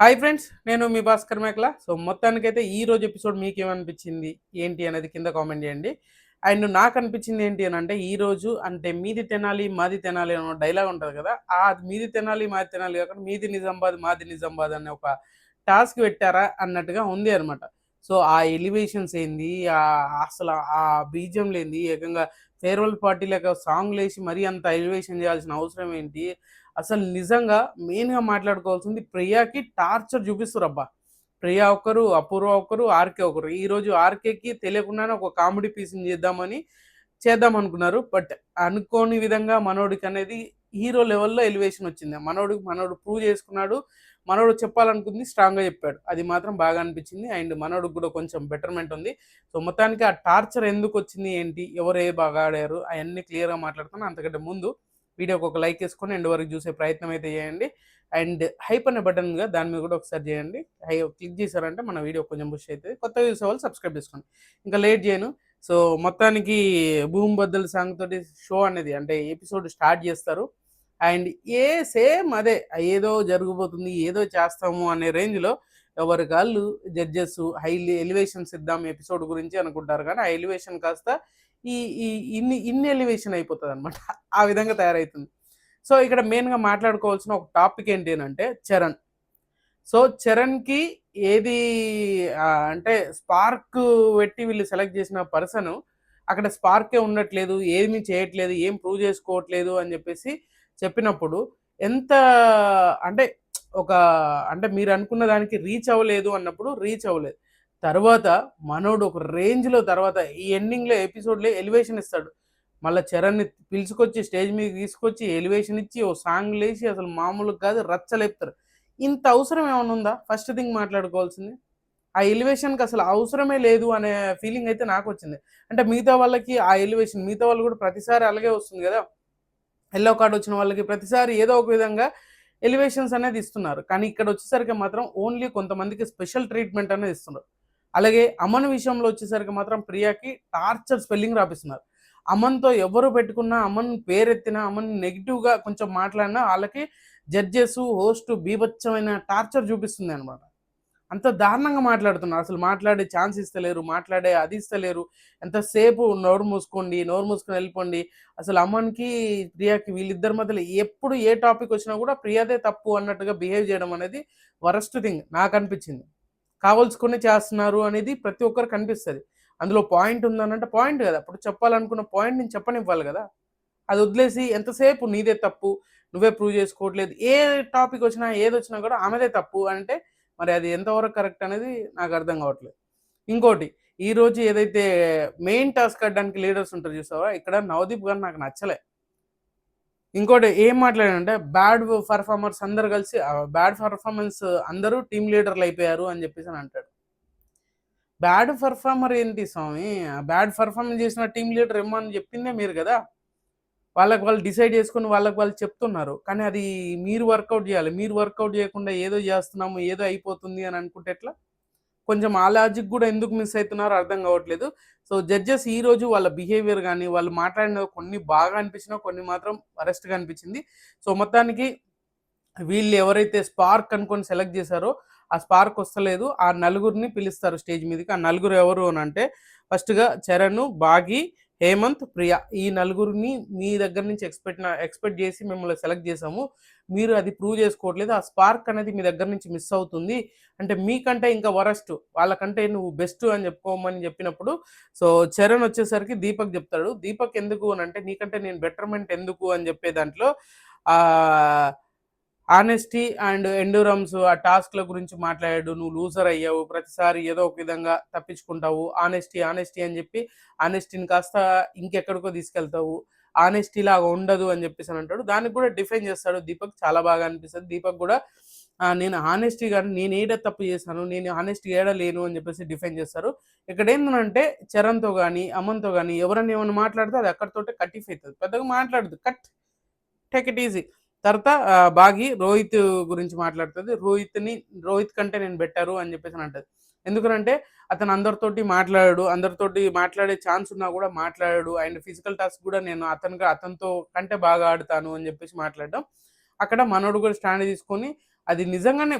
Hi friends, నేను మీ భాస్కర్ మేకల. So మొత్తానికైతే ఈ రోజు ఎపిసోడ్ మీకేమనిపించింది ఏంటి అనేది కింద కామెంట్ చేయండి. అండ్ నాకు అనిపించింది ఏంటి అని అంటే, ఈ రోజు అంటే మీది తెనాలి మాది తెనాలి అనే డైలాగ్ ఉంటుంది కదా, ఆ మీది తెనాలి మాది తెనాలి కాకుండా మీది నిజామాబాద్ మాది నిజామాబాద్ అనే ఒక టాస్క్ పెట్టారా అన్నట్టుగా ఉంది అనమాట. సో ఆ ఎలివేషన్స్ ఏంది, అసలు ఆ బీజం లేని ఏకంగా ఫేర్వెల్ పార్టీ లేక సాంగ్ లేసి మరీ అంత ఎలివేషన్ చేయాల్సిన అవసరం ఏంటి. అసలు నిజంగా మెయిన్‌గా మాట్లాడుకోవాల్సింది ప్రియాకి టార్చర్ చూపిస్తుర్రబ్బా! ప్రియా ఒకరు, అపూర్వ ఒకరు, ఆర్‌కే ఒకరు. ఈరోజు ఆర్‌కేకి తెలియకుండానే ఒక కామెడీ పీస్‌ని చేద్దామనుకున్నారు. బట్ అనుకోని విధంగా మనోడికనేది హీరో లెవెల్‌లో ఎలివేషన్ వచ్చింది. మనోడు ప్రూవ్ చేసుకున్నాడు. మనోడు చెప్పాలనుకుంది స్ట్రాంగ్‌గా చెప్పాడు. అది మాత్రం బాగా అనిపించింది. అండ్ మనోడికి కూడా కొంచెం బెటర్‌మెంట్ ఉంది. సో మొత్తానికి ఆ టార్చర్ ఎందుకొచ్చింది ఏంటి? ఎవరు బాగా ఆడారు? అయన్నీ క్లియర్‌గా మాట్లాడుతాను. అంతకంటే ముందు వీడియోకి ఒక లైక్ వేసుకొని ఎండ్ వరకు చూసే ప్రయత్నం అయితే చేయండి. అండ్ హైప్ అనే బటన్ ఉందిగా, దాని మీద కూడా ఒకసారి చేయండి. క్లిక్ చేశారంటే మన వీడియో కొంచెం పుష్ అవుతుంది. కొత్తగా చూసే వాళ్ళు సబ్స్క్రైబ్ చేసుకోండి. ఇంకా లేట్ చేయను. సో మొత్తానికి భూమి బద్దలు సాంగ్ తోటి షో అనేది అంటే ఎపిసోడ్ స్టార్ట్ చేస్తారు. అండ్ సేమ్ అదే ఏదో జరగబోతుంది, ఏదో చేస్తాము అనే రేంజ్లో ఎవరి కాళ్ళు జడ్జెస్ హైలీ ఎలివేషన్స్ ఇద్దాం ఎపిసోడ్ గురించి అనుకుంటారు. కానీ ఆ ఎలివేషన్ కాస్త ఈ ఈ ఇన్ని ఎలివేషన్ అయిపోతుంది అనమాట. ఆ విధంగా తయారవుతుంది. సో ఇక్కడ మెయిన్గా మాట్లాడుకోవాల్సిన ఒక టాపిక్ ఏంటి అంటే చరణ్. సో చరణ్కి ఏది అంటే స్పార్క్ పెట్టి వీళ్ళు సెలెక్ట్ చేసిన పర్సన్ అక్కడ స్పార్కే ఉండట్లేదు, ఏమీ చేయట్లేదు, ఏం ప్రూవ్ చేసుకోవట్లేదు అని చెప్పేసి చెప్పినప్పుడు ఎంత అంటే ఒక అంటే మీరు అనుకున్న దానికి రీచ్ అవ్వలేదు అన్నప్పుడు రీచ్ అవ్వలేదు. తర్వాత మనోడు ఒక రేంజ్లో తర్వాత ఈ ఎండింగ్లో ఎపిసోడ్లో ఎలివేషన్ ఇస్తాడు. మళ్ళీ చరణ్ని పిలుచుకొచ్చి స్టేజ్ మీద తీసుకొచ్చి ఎలివేషన్ ఇచ్చి ఓ సాంగ్ లేచి అసలు మామూలుగా కాదు రచ్చలేపుతారు. ఇంత అవసరం ఏమైనా ఉందా? ఫస్ట్ థింగ్ మాట్లాడుకోవాల్సింది. ఆ ఎలివేషన్‌కి అసలు అవసరమే లేదు అనే ఫీలింగ్ అయితే నాకొచ్చింది. అంటే మిగతా వాళ్ళకి ఆ ఎలివేషన్ మిగతా వాళ్ళు కూడా ప్రతిసారి అలాగే వస్తుంది గదా! యెల్లో కార్డ్ వచ్చిన వాళ్ళకి ప్రతిసారి ఏదో ఒక విధంగా ఎలివేషన్స్ అనేది ఇస్తున్నారు. కానీ ఇక్కడ వచ్చేసరికి మాత్రం ఓన్లీ కొంతమందికి స్పెషల్ ట్రీట్మెంట్ అనేది ఇస్తున్నారు. అలాగే అమన్ విషయంలో వచ్చేసరికి మాత్రం ప్రియాకి టార్చర్ స్పెల్లింగ్ రాపిస్తున్నారు. అమన్‌తో ఎవరు పెట్టుకున్నా, అమన్ పేరెత్తినా, అమన్ నెగెటివ్‌గా కొంచెం మాట్లాడినా ఆళ్ళకి జడ్జెస్, హోస్ట్ బీభత్సమైన టార్చర్ చూపిస్తుంది అనమాట. అంత దారుణంగా మాట్లాడుతున్నారు. అసలు మాట్లాడే ఛాన్స్ ఇస్తలేరు. మాట్లాడే అది ఇస్తలేరు. ఎంతసేపు నోరు మూసుకోండి, నోరు మూసుకొని వెళ్ళిపోండి. అసలు అమన్‌కి, ప్రియాకి వీళ్ళిద్దరి మధ్యలో ఎప్పుడు ఏ టాపిక్ వచ్చినా కూడా ప్రియాదే తప్పు అన్నట్టుగా బిహేవ్ చేయడం అనేది వరస్ట్ థింగ్ నాకనిపించింది. కావాల్సుకునే చేస్తున్నారు అనేది ప్రతి ఒక్కరికి కనిపిస్తది. అందులో పాయింట్ ఉందనంటే పాయింట్ కదా! అప్పుడు చెప్పాలనుకున్న పాయింట్‌ని చెప్పనివ్వాలి కదా! అది వదిలేసి ఎంతసేపు నీదే తప్పు, నువ్వే ప్రూవ్ చేసుకోవట్లేదు. ఏ టాపిక్ వచ్చినా, ఏదొచ్చినా కూడా ఆమెదే తప్పు అంటే మరి అది ఎంతవరకు కరెక్ట్ అనేది నాకు అర్థం కావట్లేదు. ఇంకోటి ఈరోజు ఏదైతే మెయిన్ టాస్క్ ఆడడానికి లీడర్స్ ఉంటారు చూసావా? ఇక్కడ నవదీప్ గారు నాకు నచ్చలే. ఇంకోటి ఏం మాట్లాడాడంటే బ్యాడ్ పెర్ఫార్మన్స్ అందరూ టీమ్ లీడర్లు అయిపోయారు అని చెప్పేసి అంటాడు. బ్యాడ్ పెర్ఫార్మర్ ఏంటి స్వామి? బ్యాడ్ పెర్ఫార్మన్స్ చేసిన టీమ్ లీడర్ ఇమ్మని చెప్పిందే మీరు కదా! వాళ్ళకి వాళ్ళు డిసైడ్ చేసుకొని వాళ్ళకి వాళ్ళు చెప్తున్నారు. కానీ అది మీరు వర్కౌట్ చేయాలి. మీరు వర్కౌట్ చేయకుండా ఏదో చేస్తున్నాము, ఏదో అయిపోతుంది అని అనుకుంటే ఎట్లా? కొంచెం ఆ లాజిక్ కూడా ఎందుకు మిస్ అయితున్నారో అర్థం కావట్లేదు. సో జడ్జెస్ ఈరోజు వాళ్ళ బిహేవియర్ గాని, వాళ్ళు మాట్లాడినవి కొన్ని బాగా అనిపించినా, కొన్ని మాత్రం వరస్ట్‌గా అనిపించింది. సో మొత్తానికి వీళ్ళు ఎవరైతే స్పార్క్ అనుకొని సెలెక్ట్ చేశారో, ఆ స్పార్క్ వస్తలేదు. ఆ నలుగురిని పిలుస్తారు స్టేజ్ మీదకి. ఆ నలుగురు ఎవరు అనంటే ఫస్ట్‌గా చరణ్, బాగి, హేమంత్, ప్రియ. ఈ నలుగురిని మీ దగ్గర నుంచి ఎక్స్‌పెక్ట్ చేసి మిమ్మల్ని సెలెక్ట్ చేశాము. మీరు అది ప్రూవ్ చేసుకోవట్లేదు. ఆ స్పార్క్ అనేది మీ దగ్గర నుంచి మిస్ అవుతుంది. అంటే మీకంటే ఇంకా వరస్ట్. వాళ్ళకంటే నువ్వు బెస్ట్ అని చెప్పుకోమని చెప్పినప్పుడు, సో చరణ్ వచ్చేసరికి దీపక్ చెప్తాడు. దీపక్ ఎందుకు అనంటే నీకంటే నేను బెటర్‌మెంట్ ఎందుకు అని చెప్పే దాంట్లో ఆహ్ ఆనెస్టీ అండ్ ఎండూరన్స్ ఆ టాస్క్‌ల గురించి మాట్లాడాడు. నువ్వు లూజర్ అయ్యావు. ప్రతిసారి ఏదో ఒక విధంగా తప్పించుకుంటావు. ఆనెస్టీ అని చెప్పి ఆనెస్టీని కాస్త ఇంకెక్కడికో తీసుకెళ్తావు. ఆనెస్టీ లాగా ఉండదు అని చెప్పేసి అంటాడు. దానికి కూడా డిఫెండ్ చేస్తాడు దీపక్. చాలా బాగా అనిపిస్తది. దీపక్ కూడా నేను హానెస్టీ గాని నేను ఏడ తప్పు చేశాను. నేను హానెస్టీ ఏడ లేను అని చెప్పేసి డిఫెండ్ చేస్తారు. ఇక్కడ ఏందనంటే చరణ్‌తో గాని, అమన్‌తో గాని ఎవరైనా ఏమన్నా మాట్లాడితే అది అక్కడితోటే కట్ ఆఫ్ అయితది. పెద్దగా మాట్లాడదు. Take it easy. తర్వాత బాగి రోహిత్ గురించి మాట్లాడుతది. రోహిత్ కంటే నేను బెటరు అని చెప్పేసి అంటది. ఎందుకనంటే అతను అందరితోటి మాట్లాడాడు. అందరితోటి మాట్లాడే ఛాన్స్ ఉన్నా కూడా మాట్లాడాడు. అండ్ ఫిజికల్ టాస్క్ కూడా నేను అతనితో కంటే బాగా ఆడుతాను అని చెప్పేసి మాట్లాడడం. అక్కడ మనోడు కూడా స్టాండ్ తీసుకొని అది నిజంగానే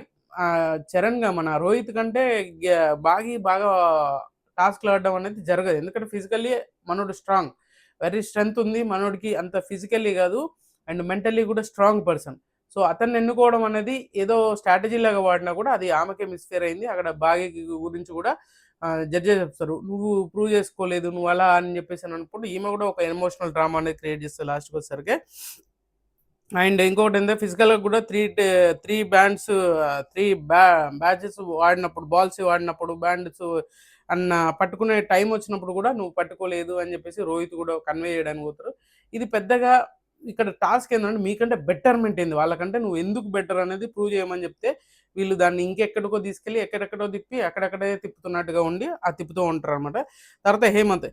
చరణ్‌గా మన రోహిత్ కంటే బాగా టాస్క్‌లు ఆడడం అనేది జరగదు. ఎందుకంటే ఫిజికల్లీ మనోడు స్ట్రాంగ్. వెరీ స్ట్రెంత్ ఉంది. మనోడికి అంత ఫిజికల్లీ గాదు అండ్ మెంటల్లీ గూడా స్ట్రాంగ్ పర్సన్. సో, అతన్ని ఎన్నుకోవడం అనేది ఏదో స్ట్రాటజీ లాగా వాడినా గూడా అది ఆమెకే మిస్‌ఫేర్ అయింది. అక్కడ భాగ్య గురించి గూడా జడ్జెస్ చెప్తారు. "నువ్వు ప్రూవ్ చేసుకోలేదు. నువ్వు అలా" అని చెప్పేసి అనుకుంటూ ఈమె గూడా ఒక ఎమోషనల్ డ్రామా అనేది క్రియేట్ చేస్తది లాస్ట్‌కొచ్చేసరికి. అండ్ ఇంకొకటేందంటే ఫిజికల్‌గా కూడా 3 బ్యాండ్స్ 3 బ్యాచెస్ వాడినప్పుడు, బాల్స్ వాడినప్పుడు బ్యాండ్స్ పట్టుకునే టైం వచ్చినప్పుడు కూడా నువ్వు పట్టుకోలేదు అని చెప్పేసి రోహిత్ కూడా కన్వే చేయడానికి పోతారు. ఇది పెద్దగా ఇక్కడ టాస్క్ ఏందంటే మీకంటే బెటర్‌మెంట్ ఏంది? వాళ్ళకంటే నువ్వు ఎందుకు బెటర్ అనేది ప్రూవ్ చేయమని చెప్తే, వీళ్ళు దాన్ని ఇంకెక్కడికో తీసుకెళ్ళి ఎక్కడెక్కడో తిప్పి అక్కడక్కడే తిప్పుతున్నట్టుగా ఉండి తిప్పుతూ ఉంటారనమాట. తర్వాత హేమంత్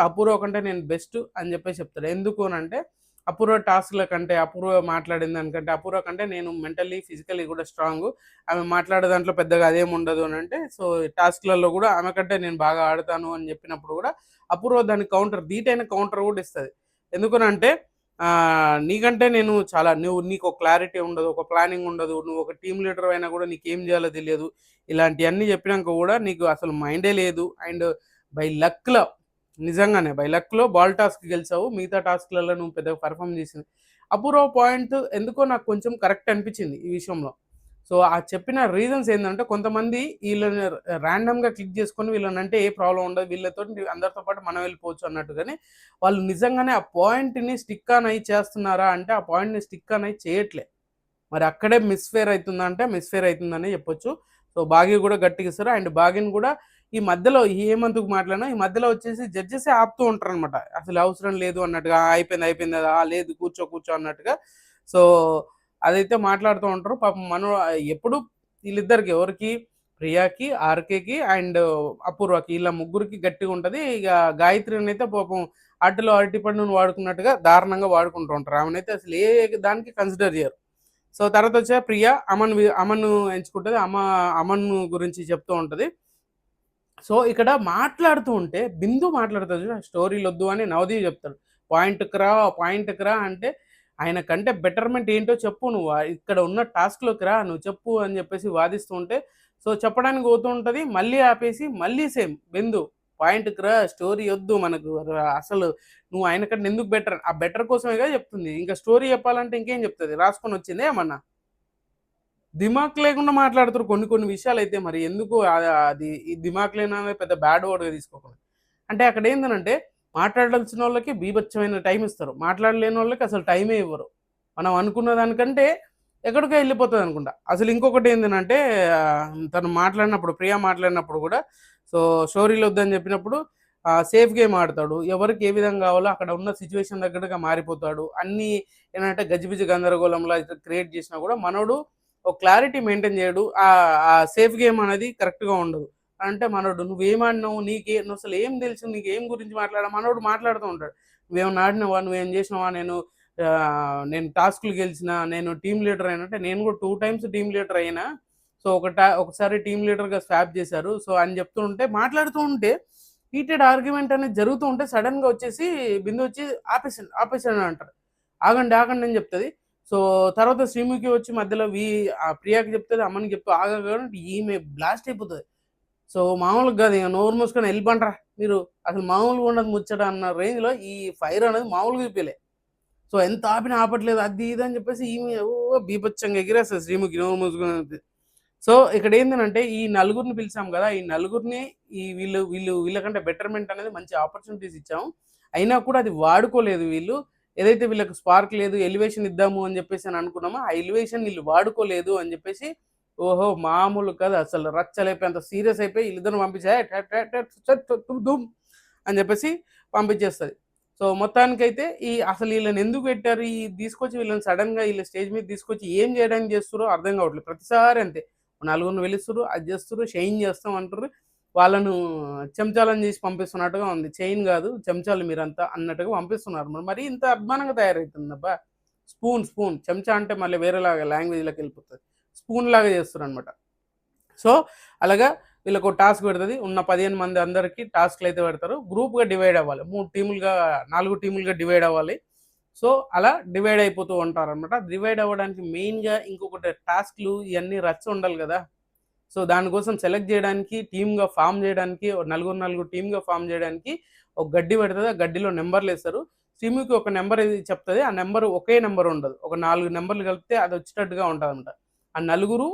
అపూర్వ కంటే నేను బెస్ట్ అని చెప్పేసి చెప్తాడు. ఎందుకు అనంటే అపూర్వ టాస్క్‌ల కంటే, అపూర్వ మాట్లాడిన దానికంటే, అపూర్వ కంటే నేను మెంటల్లీ, ఫిజికల్లీ కూడా స్ట్రాంగు. ఆమె మాట్లాడే దాంట్లో పెద్దగా అదేముండదు అనంటే, సో, టాస్క్‌లలో కూడా ఆమె కంటే నేను బాగా ఆడతాను అని చెప్పినప్పుడు కూడా, అపూర్వ దానికి ధీటైన కౌంటర్ కూడా ఇస్తది. ఎందుకనంటే నీకంటే నేను చాలా నీకు ఒక క్లారిటీ ఉండదు, ఒక ప్లానింగ్ ఉండదు. నువ్వు ఒక టీమ్ లీడర్ అయినా కూడా నీకేం చేయాలో తెలియదు. ఇలాంటియన్నీ చెప్పినంక కూడా నీకు అసలు మైండే లేదు. అండ్ బై లక్‌లో నిజంగానే బై లక్‌లో బాల్ టాస్క్ గెలిచావు. మిగతా టాస్క్‌లలో నువ్వు పెద్దగా పెర్ఫార్మ్ చేసింది. అపూర్వ పాయింట్ ఎందుకో నాకు కొంచెం కరెక్ట్ అనిపించింది ఈ విషయంలో. సో, ఆ చెప్పిన రీజన్స్ ఏందంటే కొంతమంది ఈళ్ళని ర్యాండమ్‌గా క్లిక్ చేసుకొని వీళ్ళనంటే ఏ ప్రాబ్లమ్ ఉండదు. వీళ్ళతోటి అందరితో పాటు మనం వెళ్ళిపోవచ్చు అన్నట్టుగాని వాళ్ళు నిజంగానే ఆ పాయింట్‌ని స్టిక్ ఆన్ అయ్యి చేస్తున్నారా అంటే ఆ పాయింట్‌ని స్టిక్ ఆన్ అయ్యి చేయట్లే. మరి అక్కడే మిస్‌ఫేర్ అయితుందా అంటే మిస్‌ఫేర్ అయితుందనే చెప్పొచ్చు. సో, భాగ్య కూడా గట్టిగా ఇస్తారు. అండ్ భాగ్యని కూడా ఈ మధ్యలో హేమంత్‌కి మాట్లాడినా ఈ మధ్యలో వచ్చేసి జడ్జెసే ఆపుతూ ఉంటారనమాట. అసలు అవసరం లేదు అన్నట్టుగా. అయిపోయింది. లేదు కూర్చో అన్నట్టుగా. సో, అదైతే మాట్లాడుతూ ఉంటారు. పాపం ఎప్పుడు వీళ్ళిద్దరికి ఎవరికి ప్రియాకి, ఆర్‌కేకి అండ్ అపూర్వకి ఈళ్ళ ముగ్గురికి గట్టిగా ఉంటది. ఇక గాయత్రినైతే పాపం అరటిలో అరటిపండును వాడుకున్నట్టుగా దారుణంగా వాడుకుంటూ ఉంటారు. ఆమెనైతే అసలు ఏ దానికి కన్సిడర్ చేయరు. సో, తర్వాత వచ్చే ప్రియ అమన్‌ను ఎంచుకుంటది. అమన్ గురించి చెప్తూ ఉంటది. సో, ఇక్కడ మాట్లాడుతూ ఉంటే బిందు మాట్లాడుతది చూడు స్టోరీలొద్దు అని నవదీప్ చెప్తాడు. పాయింట్‌కి రా అంటే ఆయన కంటే బెటర్‌మెంట్ ఏంటో చెప్పు నువ్వు. ఇక్కడ ఉన్న టాస్క్‌లోకి రా నువ్వు చెప్పు అని చెప్పేసి వాదిస్తూ ఉంటే, సో, చెప్పడానికి పోతూ ఉంటది. మళ్ళీ ఆపేసి మళ్ళీ సేమ్ బిందు పాయింట్‌కి రా స్టోరీ ఒద్దు మనకు అసలు నువ్వు ఆయన కంటే ఎందుకు బెటర్? ఆ బెటర్ కోసమేగా చెప్తుంది. ఇంకా స్టోరీ చెప్పాలంటే ఇంకేం చెప్తది? రాసుకొని వచ్చిందా ఏమన్నా? దిమాక్ లేకుండా మాట్లాడుతారు కొన్ని విషయాలైతే మరి ఎందుకు అది ఈ దిమాక్ లేననే పెద్ద బ్యాడ్ వర్డ్‌గా తీసుకోకూడదు. అంటే అక్కడ ఏందనంటే మాట్లాడాల్సినోళ్ళకి బీభత్సమైన టైం ఇస్తారు. మాట్లాడలేనోళ్ళకి అసలు టైమే ఇవ్వరు. మనం అనుకున్న దానికంటే ఎక్కడికో ఎళ్ళిపోతదనుకుంటా. అసలు ఇంకొకటి ఏందనంటే తను మాట్లాడినప్పుడు ప్రియా మాట్లాడినప్పుడు కూడా సో, స్టోరీలు వద్దని చెప్పినప్పుడు సేఫ్ గేమ్ ఆడతాడు. ఎవరికి ఏ విధంగా కావాలో అక్కడ ఉన్న సిట్యుయేషన్ తగ్గట్టుగా మారిపోతాడు. అన్నీ ఏంటంటే గజిబిజి గందరగోళంలా క్రియేట్ చేసినా కూడా మనోడు ఒక క్లారిటీ మెయింటైన్ చేయడు. ఆ సేఫ్ గేమ్ అనేది కరెక్ట్‌గా ఉండదు. అంటే మనోడు నువ్వేమన్నావు? నువ్వసలు ఏం తెలుసు? నీకేం గురించి మనోడు మాట్లాడుతూ ఉంటాడు. నువ్వేమన్నా ఆడినావా? నువ్వేం చేసినావా? నేను టాస్క్‌లు గెలిచినా, నేను టీమ్ లీడర్ అయినా అంటే నేను కూడా 2 టైమ్స్ టీమ్ లీడర్ అయినా. సో, ఒకసారి టీమ్ లీడర్‌గా స్వాప్ చేశారు. సో, అని చెప్తూ ఉంటే మాట్లాడుతూ ఉంటే హీటెడ్ ఆర్గ్యుమెంట్ అనేది జరుగుతూ ఉంటే సడెన్‌గా వచ్చేసి బిందు వచ్చి ఆపేసాను అంటారు. ఆగండి అని చెప్తది. సో, తర్వాత శ్రీముఖి వచ్చి మధ్యలో ప్రియాకి చెప్తది, అమ్మకి చెప్తూ ఆగండి ఈమె బ్లాస్ట్ అయిపోతది. సో, మామూలుగా గాదు ఇగ నోరు మూసుకొని ఎళ్ళిపోండ్రా మీరు. అసలు మామూలుగా ఉండదు ముచ్చట అన్న రేంజ్‌లో ఈ ఫైర్ అనేది మామూలుగా చూపియలే. సో, ఎంత ఆపినా ఆపట్లేదు అది ఇది అని చెప్పేసి ఈమె బీభత్సంగా ఎగిరేస్తది శ్రీముఖి నోరు మూసుకొని. సో, ఇక్కడేందనంటే ఈ నలుగురిని పిలిచాం గదా! ఈ నలుగురిని వీళ్ళకంటే బెటర్‌మెంట్ అనేది మంచి ఆపర్చునిటీస్ ఇచ్చాము. అయినా కూడా అది వాడుకోలేదు వీళ్ళు. ఏదైతే వీళ్ళకి స్పార్క్ లేదు, ఎలివేషన్ ఇద్దాము అని జెప్పేసి అనుకున్నామో, ఆ ఎలివేషన్ వీళ్ళు వాడుకోలేదు అని జెప్పేసి ఓహో! మామూలు కాదు అసలు రచ్చలేపేంత సీరియస్ అయిపోయి ఈళ్ళిద్దరిని పంపించి "ఏయ్! టెట్ టెట్ టెట్ చట్ దుమ్" అని జెప్పేసి పంపించేస్తది. సో, మొత్తానికైతే అసలు ఈళ్ళని ఎందుకు పెట్టారు? తీసుకొచ్చి వీళ్ళని సడెన్‌గా ఈళ్ళ స్టేజ్ మీద తీసుకొచ్చి ఏం చేయడానికి జేస్తుర్రో అర్థం గావట్లేదు. ప్రతిసారి అంతే. నలుగురిని పిలుస్తుర్రు, అది జేస్తుర్రు, షైన్ జేస్తాం అంటుర్రు. వాళ్ళను చెంచాలని చేసి పంపిస్తున్నట్టుగా ఉంది. చైన్ గాదు చెంచాలు మీరంతా అన్నట్టుగా పంపిస్తున్నారు. మరి ఇంత అధ్వానంగా తయారైతుందబ్బా! స్పూన్ చెంచా అంటే మళ్ళీ వేరేలాగా లాంగ్వేజ్‌లోకెళ్ళిపోతది. స్పూన్‌లాగా చేస్తుర్రనమాట. సో, అలాగా వీళ్ళకో టాస్క్ పెడతది. ఉన్న 15 మంది అందరికి టాస్క్‌లయితే పెడతారు. గ్రూప్‌గా డివైడ్ అవ్వాలి. 3 టీములుగా 4 టీములుగా డివైడ్ అవ్వాలి. సో అలా డివైడ్ అయిపోతూ ఉంటారనమాట. డివైడ్ అవ్వడానికి మెయిన్‌గా ఇంకొకటి టాస్క్‌లు ఇయన్నీ రచ్చ ఉండాలి గదా! సో దానికోసం సెలెక్ట్ చేయడానికి, టీమ్‌గా ఫార్మ్ చేయడానికి, నలుగురు టీమ్‌గా ఫార్మ్ చేయడానికి ఒక గడ్డి పెడతది. ఆ గడ్డిలో నంబర్‌లేస్తారు. శ్రీముఖి ఒక నంబర్ ఏది చెప్తది. ఆ నంబర్ ఒకే నంబర్ ఉండదు. ఒక 4 నంబర్‌లు కలిపితే అది వచ్చేటట్టుగా ఉంటదనమాట. ఆ నలుగురు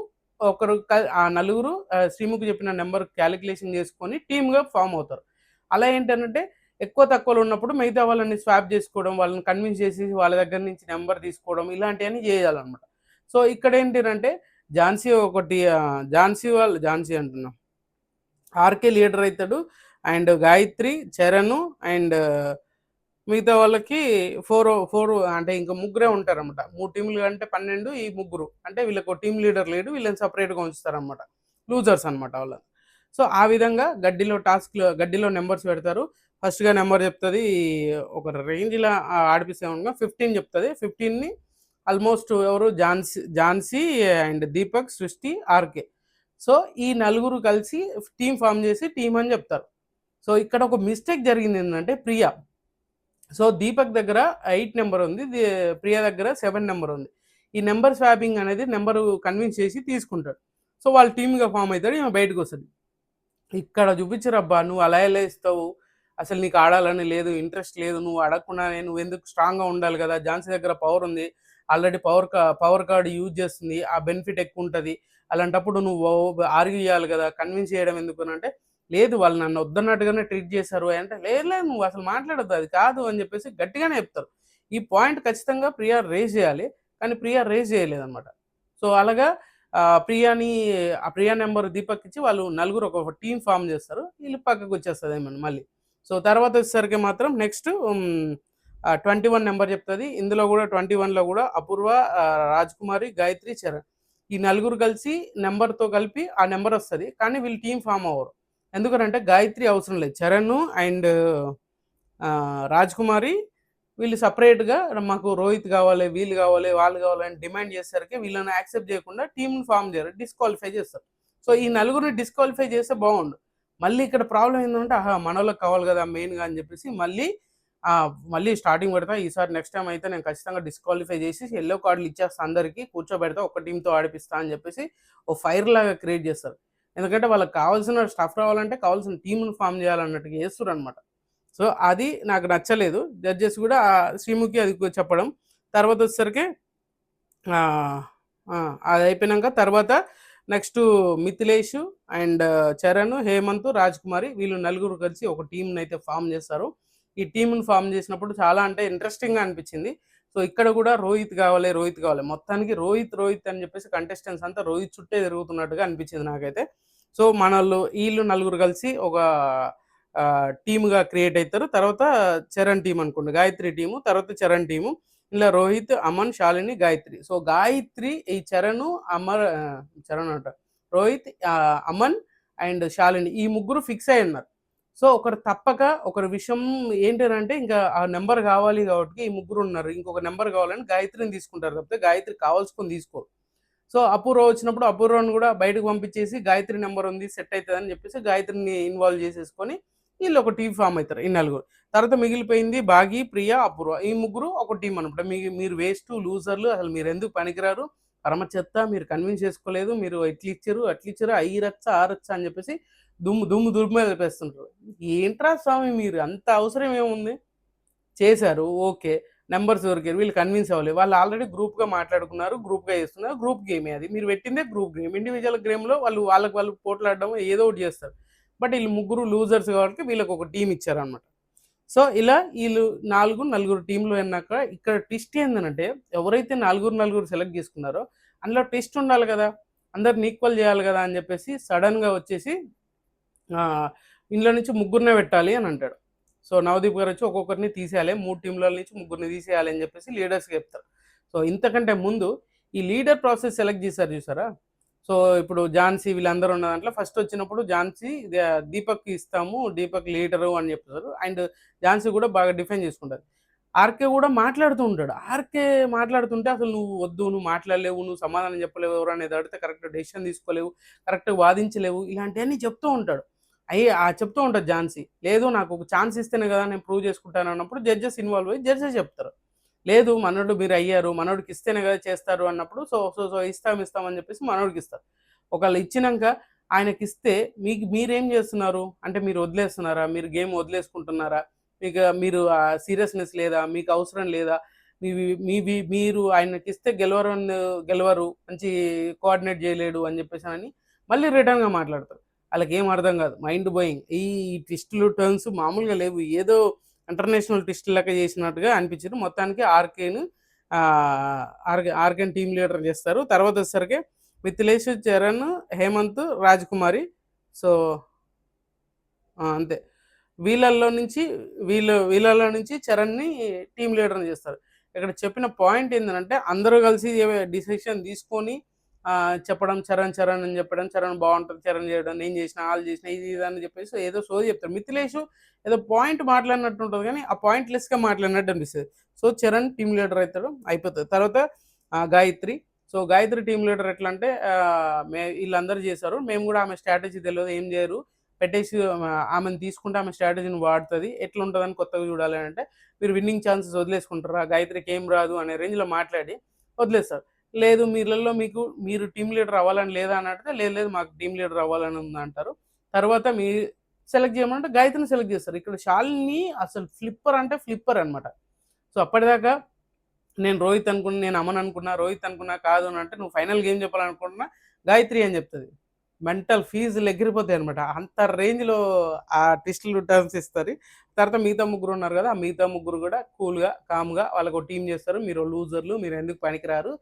ఆ నలుగురు శ్రీముఖి చెప్పిన నంబర్ కాలిక్యులేషన్ చేసుకొని టీమ్‌గా ఫార్మ్ అవుతారు. అలా ఏంటనంటే ఎక్కువ తక్కువలో ఉన్నప్పుడు మిగతా వాళ్ళని స్వాప్ చేసుకోవడం, వాళ్ళని కన్విన్స్ చేసి వాళ్ళ దగ్గర నుంచి నంబర్ తీసుకోవడం ఇలాంటియన్నీ చేయాలనమాట. సో ఇక్కడేంటినంటే ఝాన్సీ అంటున్నా. ఆర్కే లీడర్ అవుతాడు. అండ్ గాయత్రి, చరణ్ అండ్ మిగతా వాళ్ళకి 4 అంటే ఇంకా ముగ్గురే ఉంటారనమాట. 3 టీంలు అంటే 12 ఈ ముగ్గురు. అంటే వీళ్ళకి ఒక టీమ్ లీడర్ లేడు. వీళ్ళని సెపరేట్‌గా ఉంచుతారనమాట. లూజర్స్ అనమాట వాళ్ళు. సో ఆ విధంగా గడ్డిలో నంబర్స్ పెడతారు. ఫస్ట్‌గా నంబర్ చెప్తది. ఒక రేంజ్‌లా ఆడిపిస్తామనుకో 15 చెప్తది. 15ని ఆల్మోస్ట్ ఎవరు ఝాన్సీ అండ్ దీపక్, సృష్టి, ఆర్‌కే. సో ఈ నలుగురు కలిసి టీమ్ ఫార్మ్ చేసి టీమ్ అని చెప్తారు. సో ఇక్కడ ఒక మిస్టేక్ జరిగింది ఏంటంటే ప్రియా. సో దీపక్ దగ్గర 8 నెంబర్ ఉంది. ప్రియా దగ్గర 7 నెంబర్ ఉంది. ఈ నెంబర్ స్వాపింగ్ అనేది నెంబర్ కన్విన్స్ చేసి తీసుకుంటాడు. సో వాళ్ళ టీమ్‌గా ఫార్మ్ అవుతాడు. ఈమె బయటకొస్తది. ఇక్కడ చూపించరబ్బా! నువ్వు అలా ఎలా ఇస్తావు? అసలు నీకు ఆడాలని లేదు, ఇంట్రెస్ట్ లేదు. నువ్వు అడగకుండానే నువ్వెందుకు స్ట్రాంగ్‌గా ఉండాలి గదా! ఝాన్సీ దగ్గర పవర్ ఉంది. ఆల్రెడీ పవర్ కార్డ్ యూజ్ చేస్తుంది. ఆ బెనిఫిట్ ఎక్కువుంటది. అలాంటప్పుడు నువ్వు ఆర్గ్యూ చేయాలి గదా! కన్విన్స్ చేయడం ఎందుకు అనంటే, లేదు వాళ్ళు నన్ను వద్దన్నట్టుగానే ట్రీట్ చేశారు అంటే, లేదు లేదు నువ్వు అసలు మాట్లాడొద్దు అది కాదు అని చెప్పేసి గట్టిగానే చెప్తారు. ఈ పాయింట్ ఖచ్చితంగా ప్రియా రేజ్ చేయాలి. కానీ ప్రియా రేజ్ చేయలేదనమాట. సో అలాగా ఆ ప్రియా నెంబర్ దీపక్ ఇచ్చి వాళ్ళు నలుగురు ఒక టీమ్ ఫామ్ చేస్తారు. వీళ్ళు పక్కకు వచ్చేస్తదేమో మళ్ళీ. సో తర్వాత వచ్చేసరికి మాత్రం నెక్స్ట్ 21 నెంబర్ చెప్తది. ఇందులో కూడా 21లో కూడా అపూర్వ, రాజ్‌కుమారి, గాయత్రి, చరణ్. ఈ నలుగురు కలిసి నంబర్‌తో కలిపి ఆ నంబర్ వస్తది. కానీ వీళ్ళు టీమ్ ఫామ్ అవ్వరు. ఎందుకనంటే గాయత్రి అవసరం లేదు. చరణ్ అండ్ రాజ్‌కుమారి వీళ్ళు సెపరేట్‌గా మాకు రోహిత్ కావాలి, వీళ్ళు కావాలి, వాళ్ళు కావాలి అని డిమాండ్ చేసేసరికి వీళ్ళని యాక్సెప్ట్ చేయకుండా టీమ్‌ని ఫార్మ్ చేయరు. డిస్‌క్వాలిఫై చేస్తారు. సో ఈ నలుగురిని డిస్‌క్వాలిఫై చేస్తే బాగుండు. మళ్ళీ ఇక్కడ ప్రాబ్లమ్ ఏందంటే ఆహా! మనోళ్ళకి కావాలి కదా మెయిన్‌గా అని చెప్పేసి మళ్ళీ స్టార్టింగ్ పెడతా. ఈసారి నెక్స్ట్ టైమ్ అయితే నేను ఖచ్చితంగా డిస్‌క్వాలిఫై చేసి యెల్లో కార్డ్‌లు ఇచ్చేస్తా అందరికి. కూర్చోబెడతా. ఒక్క టీమ్‌తో ఆడిపిస్తా అని చెప్పేసి ఓ ఫైర్ లాగా క్రియేట్ చేస్తారు. ఎందుకంటే వాళ్ళకి కావాల్సిన స్టఫ్ రావాలంటే కావాల్సిన టీమ్‌ని ఫార్మ్ చేయాలన్నట్టుగా చేస్తుర్రనమాట. సో అది నాకు నచ్చలేదు. జడ్జెస్ కూడా శ్రీముఖి అది చెప్పడం. తర్వాత వచ్చేసరికి ఆహ్, ఆ! అది అయిపోయినంక తర్వాత నెక్స్టు మిథిలేషు అండ్ చరణ్, హేమంత్, రాజ్‌కుమారి వీళ్ళు నలుగురు కలిసి ఒక టీమ్‌నైతే ఫార్మ్ చేస్తారు. ఈ టీమ్‌ని ఫార్మ్ చేసినప్పుడు చాలా అంటే ఇంట్రెస్టింగ్‌గా అనిపించింది. సో ఇక్కడ కూడా రోహిత్ కావాలి. మొత్తానికి రోహిత్ అని చెప్పేసి కంటెస్టెంట్స్ అంతా రోహిత్ చుట్టే తిరుగుతున్నట్టుగా అనిపించింది నాకైతే. సో మనోళ్ళు ఈళ్ళు నలుగురు కలిసి ఒక టీమ్‌గా క్రియేట్ అయితారు. తర్వాత చరణ్ టీమ్ అనుకోండి. గాయత్రి టీము, తర్వాత చరణ్ టీము. ఇలా రోహిత్, అమన్, శాలిని, గాయత్రి. సో గాయత్రి, ఈ చరణ్ అంట. రోహిత్, అమన్ అండ్ శాలిని ఈ ముగ్గురు ఫిక్స్ అయ్యి ఉన్నారు. సో ఒకరు తప్పక ఒకరి విషయం ఏంటనంటే ఇంకా ఆ నంబర్ కావాలి కాబట్టి ఈ ముగ్గురు ఉన్నారు. ఇంకొక నంబర్ కావాలని గాయత్రిని తీసుకుంటారు తప్పితే గాయత్రి కావాల్సుకొని తీసుకోరు. సో అపూర్వ వచ్చినప్పుడు అపూర్వను కూడా బయటకు పంపించేసి గాయత్రి నెంబర్ ఉంది సెట్ అవుతుందని చెప్పేసి గాయత్రిని ఇన్వాల్వ్ చేసేసుకొని వీళ్ళు ఒక టీం ఫామ్ అవుతారు ఈ నలుగురు. తర్వాత మిగిలిపోయింది బాగి, ప్రియ, అపూర్వ. ఈ ముగ్గురు ఒక టీం అనమాట. మీరు వేస్ట్, లూజర్లు, అసలు మీరు ఎందుకు పనికిరారు, పరమ చెత్త, మీరు కన్విన్స్ చేసుకోలేదు, మీరు ఇట్లిచ్చారు అట్లిచ్చారు, అయ్యి ఆ రచ్చ అని చెప్పేసి దుమ్ము వెళ్ళిపేస్తుంటారు. ఏంట్రా స్వామి మీరు అంత అవసరం ఏముంది? చేశారు. ఓకే. నంబర్స్ దొరికారు. వీళ్ళు కన్విన్స్ అవ్వలేదు. వాళ్ళు ఆల్రెడీ గ్రూప్‌గా మాట్లాడుకున్నారు. గ్రూప్‌గా చేస్తున్నారు. గ్రూప్ గేమే అది. మీరు పెట్టిందే గ్రూప్ గేమ్. ఇండివిడ్యువల్ గేమ్‌లో వాళ్ళకి వాళ్ళు పోట్లాడడం ఏదో ఒకటి చేస్తారు. బట్ ఈళ్ళు ముగ్గురు లూజర్స్ కాబట్టి వీళ్ళకి ఒక టీమ్ ఇచ్చారనమాట. సో, ఇలా ఈళ్ళు నలుగురు టీమ్‌లు అన్నాక ఇక్కడ ట్విస్ట్ ఏందనంటే ఎవరైతే నలుగురు సెలెక్ట్ చేసుకున్నారో అందులో ట్విస్ట్ ఉండాలి గదా! అందరిని ఈక్వల్ చేయాలి గదా! అని చెప్పేసి సడెన్‌గా వచ్చేసి ఇందులో నుంచి ముగ్గురినే పెట్టాలి అని అంటాడు. సో నవదీప్ గారు వచ్చి ఒక్కొక్కరిని తీసేయాలి. 3 టీంల నుంచి ముగ్గురిని తీసేయాలి అని చెప్పేసి లీడర్స్‌కి చెప్తారు. సో ఇంతకంటే ముందు ఈ లీడర్ ప్రాసెస్ సెలెక్ట్ చేశారు చూసారా? సో ఇప్పుడు ఝాన్సీ వీళ్ళందరూ ఉన్న దాంట్లో ఫస్ట్ వచ్చినప్పుడు దీపక్‌కి ఇస్తాము. దీపక్ లీడరు అని చెప్తారు. అండ్ ఝాన్సీ కూడా బాగా డిఫెండ్ చేసుకుంటారు. ఆర్‌కే కూడా మాట్లాడుతూ ఉంటాడు. ఆర్‌కే మాట్లాడుతుంటే అసలు నువ్వు వద్దు, నువ్వు మాట్లాడలేవు, నువ్వు సమాధానం చెప్పలేవు, ఎవరనేది అడిగితే కరెక్ట్ డెసిషన్ తీసుకోలేవు, కరెక్ట్‌గా వాదించలేవు ఇలాంటివన్నీ చెప్తూ ఉంటాడు. చెప్తూ ఉంటది ఝాన్సీ. లేదు నాకు ఒక ఛాన్స్ ఇస్తేనే కదా నేను ప్రూవ్ చేసుకుంటాను అన్నప్పుడు జడ్జెస్ ఇన్వాల్వ్ అయ్యి జడ్జెస్ చెప్తారు. లేదు మనోడు మీరు అయ్యారు, మనోడికి ఇస్తేనే కదా చేస్తారు అన్నప్పుడు సో సో సో ఇస్తామని చెప్పేసి మనోడికి ఇస్తారు. ఒకళ్ళు ఇచ్చినాక ఆయనకిస్తే మీరేం చేస్తున్నారు అంటే మీరు వదిలేస్తున్నారా, మీరు గేమ్ వదిలేసుకుంటున్నారా, మీరు సీరియస్నెస్ లేదా, మీకు అవసరం లేదా, మీరు ఆయనకిస్తే గెలవరు, మంచి కోఆర్డినేట్ చేయలేడు అని చెప్పేసి అని మళ్ళీ రిటర్న్గా మాట్లాడతారు. వాళ్ళకి ఏం అర్థం కాదు, మైండ్ బ్లోయింగ్. ఈ ట్విస్టులు టర్న్స్ మామూలుగా లేవు, ఏదో ఇంటర్నేషనల్ ట్విస్ట్ లెక్క చేసినట్టుగా అనిపించింది. మొత్తానికి ఆర్కేని టీమ్ లీడర్ చేస్తారు. తర్వాత వచ్చేసరికి మిథిలేష్, చరణ్, హేమంత్, రాజకుమారి. సో అంతే. వీళ్ళల్లో నుంచి చరణ్ని టీమ్ లీడర్ని చేస్తారు. ఇక్కడ చెప్పిన పాయింట్ ఏంటంటే అందరూ కలిసి డిసిషన్ తీసుకొని చెప్పడం, చరణ్ అని చెప్పడం, చరణ్ బాగుంటుంది, చరణ్ చేయడం, నేను చేసిన, వాళ్ళు చేసిన, ఇది అని చెప్పేసి ఏదో సోది చెప్తారు. మిథిలేష్ ఏదో పాయింట్ మాట్లాడినట్టు ఉంటుంది కానీ ఆ పాయింట్ లెస్గా మాట్లాడినట్టు అనిపిస్తుంది. సో చరణ్ టీమ్ లీడర్ అవుతాడు, అయిపోతుంది. తర్వాత Gayatri. So Gayatri team leader ఎట్లా అంటే వీళ్ళందరూ చేశారు, మేము కూడా ఆమె స్ట్రాటజీ తెలియదు, ఏం చేయరు, పెట్టేసి ఆమెను తీసుకుంటే ఆమె స్ట్రాటజీని వాడుతుంది, ఎట్లా ఉంటుందని కొత్తగా చూడాలి అంటే మీరు విన్నింగ్ ఛాన్సెస్ వదిలేసుకుంటారా, గాయత్రికి ఏం రాదు అనే రేంజ్లో మాట్లాడి వదిలేస్తారు. లేదు మీరు టీమ్ లీడర్ అవ్వాలని లేదా అని అంటే లేదు మాకు టీమ్ లీడర్ అవ్వాలని ఉంది అంటారు. తర్వాత మీరు సెలెక్ట్ చేయమంటే గాయత్రిని సెలెక్ట్ చేస్తారు. ఇక్కడ శాలిని అసలు ఫ్లిప్పర్ అనమాట. సో అప్పటిదాకా నేను రోహిత్ అనుకున్నా, నేను అమన్ అనుకున్నా, రోహిత్ అనుకున్నా, కాదు అని అంటే నువ్వు ఫైనల్ గేమ్ చెప్పాలనుకుంటున్నా గాయత్రి అని చెప్తుంది. మెంటల్ ఫీజులు ఎగిరిపోతాయి అనమాట. అంత రేంజ్లో ఆ ట్విస్టులు టర్న్స్ ఇస్తారు. తర్వాత మిగతా ముగ్గురు ఉన్నారు కదా, ఆ మిగతా ముగ్గురు కూడా కూల్గా కామ్గా వాళ్ళకు టీం చేస్తారు. మీరు లూజర్లు, మీరు ఎందుకు పనికిరారు,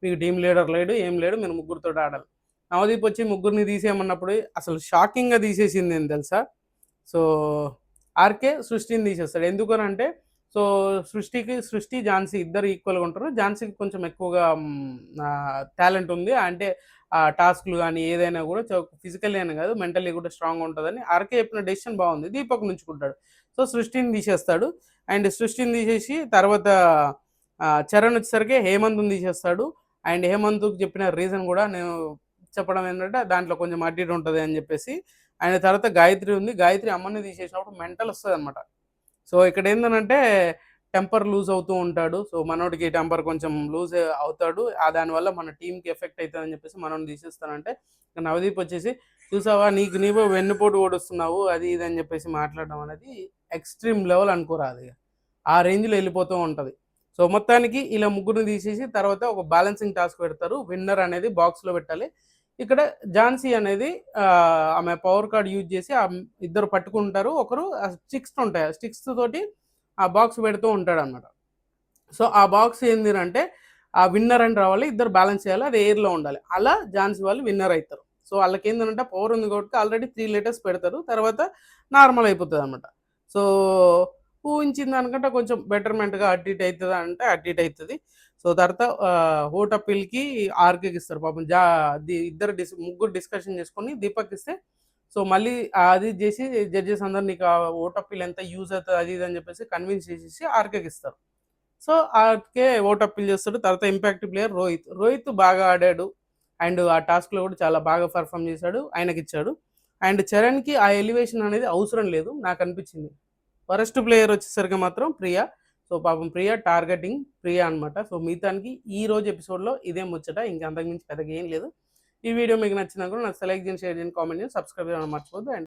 మీకు టీం లీడర్ లేడు, ఏం లేడు, మీరు ముగ్గురితో ఆడాలి. నవదీప్ వచ్చి ముగ్గురిని తీసేయమన్నప్పుడు అసలు షాకింగ్గా తీసేసింది ఏం తెలుసా. సో ఆర్కే సృష్టిని తీసేస్తాడు. ఎందుకనంటే సో సృష్టి ఝాన్సీ ఇద్దరు ఈక్వల్గా ఉంటారు. ఝాన్సీకి కొంచెం ఎక్కువగా టాలెంట్ ఉంది, అంటే ఆ టాస్క్లు కానీ ఏదైనా కూడా ఫిజికల్లీ అయినా కాదు మెంటల్లీ కూడా స్ట్రాంగ్ ఉంటుందని ఆర్కే చెప్పిన డెసిషన్ బాగుంది. దీపక్ నుంచుకుంటాడు. సో సృష్టిని తీసేస్తాడు. అండ్ సృష్టిని తీసేసి తర్వాత చరణ్ వచ్చేసరికి హేమంత్ని తీసేస్తాడు. అండ్ హేమంత్కి చెప్పిన రీజన్ కూడా నేను చెప్పడం ఏంటంటే దాంట్లో కొంచెం అడ్డీట్ ఉంటుంది అని చెప్పేసి. ఆయన తర్వాత గాయత్రి ఉంది. గాయత్రి అమ్మని తీసేసినప్పుడు మెంటల్ వస్తుంది అనమాట. సో ఇక్కడ ఏంటంటే టెంపర్ లూజ్ అవుతూ ఉంటాడు. సో మనోడికి టెంపర్ కొంచెం లూజ్ అవుతాడు, దానివల్ల మన టీంకి ఎఫెక్ట్ అవుతుంది అని చెప్పేసి మనోడిని తీసేస్తానంటే నవదీప్ వచ్చేసి చూసావా నీవు వెన్నుపోటు ఓడుస్తున్నావు అది ఇది అని చెప్పేసి మాట్లాడడం అనేది ఎక్స్ట్రీమ్ లెవెల్ అనుకోరాదు, ఆ రేంజ్లో వెళ్ళిపోతూ ఉంటుంది. సో మొత్తానికి ఇలా ముగ్గురిని తీసేసి తర్వాత ఒక బ్యాలెన్సింగ్ టాస్క్ పెడతారు. విన్నర్ అనేది బాక్స్లో పెట్టాలి. ఇక్కడ ఝాన్సీ అనేది ఆమె పవర్ కార్డ్ యూజ్ చేసి ఇద్దరు పట్టుకుంటారు. ఒకరు స్టిక్స్ ఉంటాయి, ఆ స్టిక్స్ తోటి ఆ బాక్స్ పెడుతూ ఉంటాడు అనమాట. సో ఆ బాక్స్ ఏంటంటే ఆ విన్నర్ అని రావాలి, ఇద్దరు బ్యాలెన్స్ చేయాలి, అది ఎయిర్లో ఉండాలి. అలా ఝాన్సీ వాళ్ళు విన్నర్ అవుతారు. సో వాళ్ళకి ఏంటంటే పవర్ ఉంది కాబట్టి ఆల్రెడీ 3 letters పెడతారు, తర్వాత నార్మల్ అయిపోతుంది అనమాట. సో ఊహించిన దానికంటే కొంచెం బెటర్మెంట్గా అటు ఇటు అవుతుంది అంటే అటు ఇటు అవుతుంది. సో తర్వాత ఓట్ అప్పీల్కి ఆర్కేకి ఇస్తారు. పాపం ముగ్గురు డిస్కషన్ చేసుకొని దీపక్ ఇస్తే సో మళ్ళీ అది చేసి జడ్జెస్ అందరు నీకు ఆ ఓట్ అప్పీల్ ఎంత యూజ్ అవుతుంది అది ఇది అని చెప్పేసి కన్విన్స్ చేసేసి ఆర్కేకి ఇస్తారు. సో ఆర్కే ఓట్ అప్పీల్ చేస్తాడు. తర్వాత ఇంపాక్ట్ ప్లేయర్ రోహిత్ బాగా ఆడాడు అండ్ ఆ టాస్క్లో కూడా చాలా బాగా పర్ఫామ్ చేశాడు, ఆయనకి ఇచ్చాడు. అండ్ చరణ్కి ఆ ఎలివేషన్ అనేది అవసరం లేదు నాకు అనిపించింది. వరస్ట్ ప్లేయర్ వచ్చేసరికి మాత్రం ప్రియా. సో పాపం టార్గెటింగ్ ప్రియా అనమాట. సో మిగతానికి ఈ రోజు ఎపిసోడ్లో ఇదే ముచ్చట, ఇంకా అంతకుమించి పెద్దగా ఏం లేదు. ఈ వీడియో మీకు నచ్చినా కూడా నాకు సెలెక్ట్ చేయండి, షేర్ చేయండి, కామెంట్ చేయండి, సబ్స్క్రైబ్ చేయడం మర్చిపోద్దు. అండ్